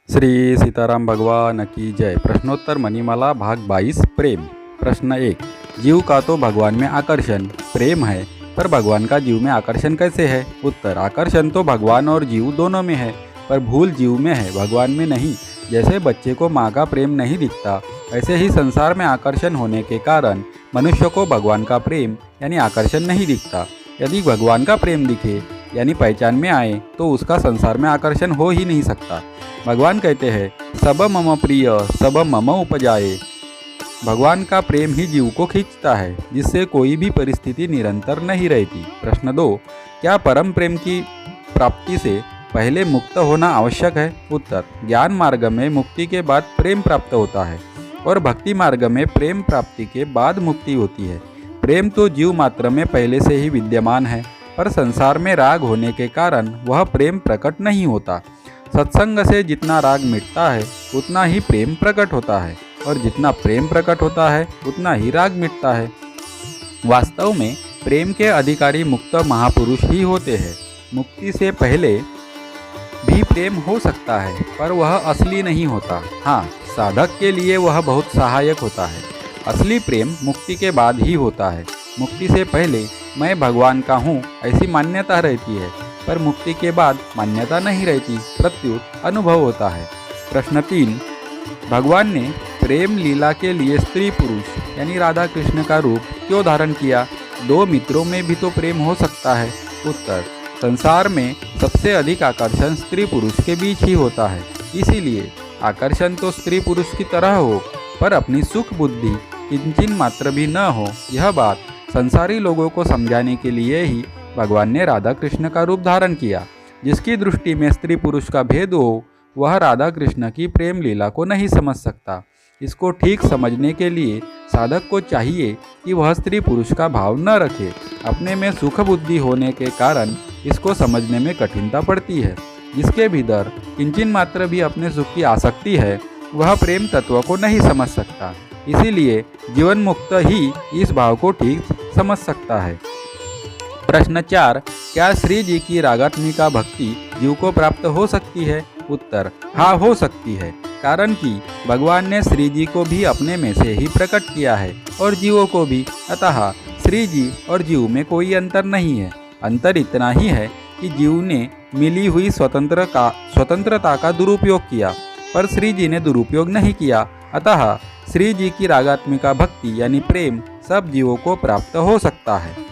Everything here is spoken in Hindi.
श्री सीताराम भगवान की जय। प्रश्नोत्तर मणिमाला भाग 22 प्रेम। प्रश्न 1। जीव का तो भगवान में आकर्षण प्रेम है, पर भगवान का जीव में आकर्षण कैसे है? उत्तर। आकर्षण तो भगवान और जीव दोनों में है, पर भूल जीव में है, भगवान में नहीं। जैसे बच्चे को माँ का प्रेम नहीं दिखता, ऐसे ही संसार में आकर्षण होने के कारण मनुष्य को भगवान का प्रेम यानी आकर्षण नहीं दिखता। यदि भगवान का प्रेम दिखे यानी पहचान में आए तो उसका संसार में आकर्षण हो ही नहीं सकता। भगवान कहते हैं, सब मम प्रिय सब मम उपजाए। भगवान का प्रेम ही जीव को खींचता है, जिससे कोई भी परिस्थिति निरंतर नहीं रहती। प्रश्न 2। क्या परम प्रेम की प्राप्ति से पहले मुक्त होना आवश्यक है? उत्तर। ज्ञान मार्ग में मुक्ति के बाद प्रेम प्राप्त होता है और भक्ति मार्ग में प्रेम प्राप्ति के बाद मुक्ति होती है। प्रेम तो जीव मात्र में पहले से ही विद्यमान है, पर संसार में राग होने के कारण वह प्रेम प्रकट नहीं होता। सत्संग से जितना राग मिटता है उतना ही प्रेम प्रकट होता है, और जितना प्रेम प्रकट होता है उतना ही राग मिटता है। वास्तव में प्रेम के अधिकारी मुक्त महापुरुष ही होते हैं। मुक्ति से पहले भी प्रेम हो सकता है, पर वह असली नहीं होता। हाँ, साधक के लिए वह बहुत सहायक होता है। असली प्रेम मुक्ति के बाद ही होता है। मुक्ति से पहले मैं भगवान का हूँ ऐसी मान्यता रहती है, पर मुक्ति के बाद मान्यता नहीं रहती, प्रत्युत अनुभव होता है। प्रश्न 3। भगवान ने प्रेम लीला के लिए स्त्री पुरुष यानी राधा कृष्ण का रूप क्यों धारण किया? दो मित्रों में भी तो प्रेम हो सकता है। उत्तर। संसार में सबसे अधिक आकर्षण स्त्री पुरुष के बीच ही होता है, इसीलिए आकर्षण तो स्त्री पुरुष की तरह हो, पर अपनी सुख बुद्धि किंचिन मात्र भी न हो। यह बात संसारी लोगों को समझाने के लिए ही भगवान ने राधा कृष्ण का रूप धारण किया। जिसकी दृष्टि में स्त्री पुरुष का भेद हो, वह राधा कृष्ण की प्रेम लीला को नहीं समझ सकता। इसको ठीक समझने के लिए साधक को चाहिए कि वह स्त्री पुरुष का भाव न रखे। अपने में सुख बुद्धि होने के कारण इसको समझने में कठिनता पड़ती है। जिसके भीतर किंचिन मात्र भी अपने सुख की आसक्ति है, वह प्रेम तत्व को नहीं समझ सकता। इसीलिए जीवन मुक्त ही इस भाव को ठीक समझ सकता है। प्रश्न 4। क्या श्री जी की रागात्मिका भक्ति जीव को प्राप्त हो सकती है? उत्तर। हाँ, हो सकती है, कारण कि भगवान ने श्री जी को भी अपने में से ही प्रकट किया है और जीवों को भी। अतः श्री जी और जीव में कोई अंतर नहीं है। अंतर इतना ही है कि जीव ने मिली हुई स्वतंत्रता का दुरुपयोग किया, पर श्री जी ने दुरुपयोग नहीं किया। अतः श्री जी की रागात्मिका भक्ति यानी प्रेम सब जीवों को प्राप्त हो सकता है।